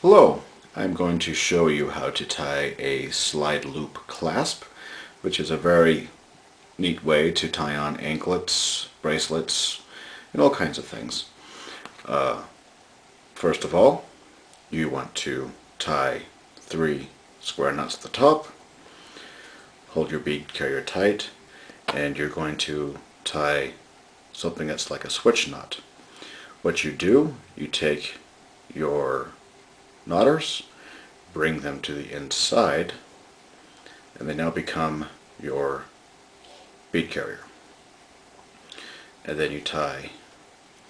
Hello, I'm going to show you how to tie a slide loop clasp, which is a very neat way to tie on anklets, bracelets, and all kinds of things. First of all, you want to tie 3 square knots at the top, hold your bead carrier tight, and you're going to tie something that's like a switch knot. What you do, you take your knotters, bring them to the inside, and they now become your bead carrier. And then you tie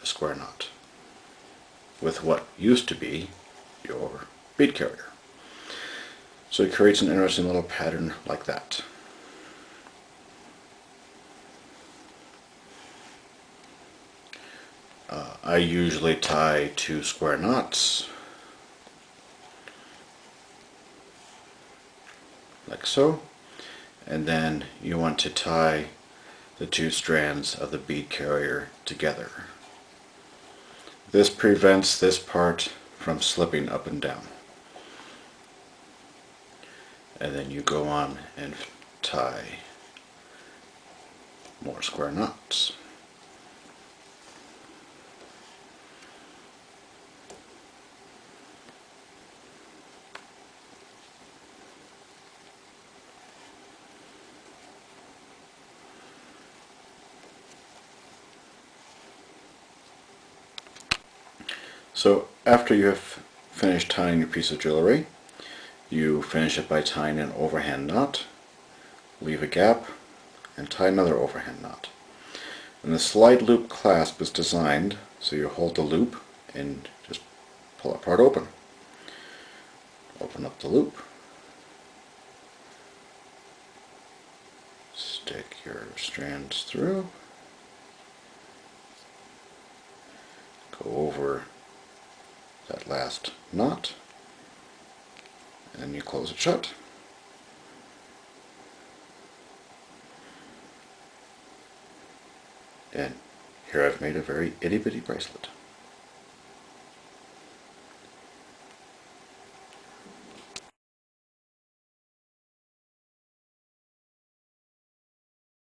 a square knot with what used to be your bead carrier. So it creates an interesting little pattern like that. I usually tie 2 square knots, like so, and then you want to tie the 2 strands of the bead carrier together. This prevents this part from slipping up and down. And then you go on and tie more square knots. So after you have finished tying your piece of jewelry, you finish it by tying an overhand knot, leave a gap, and tie another overhand knot. And the slide loop clasp is designed so you hold the loop and just pull it part open. Open up the loop, stick your strands through, go over that last knot, and then you close it shut. And here I've made a very itty bitty bracelet.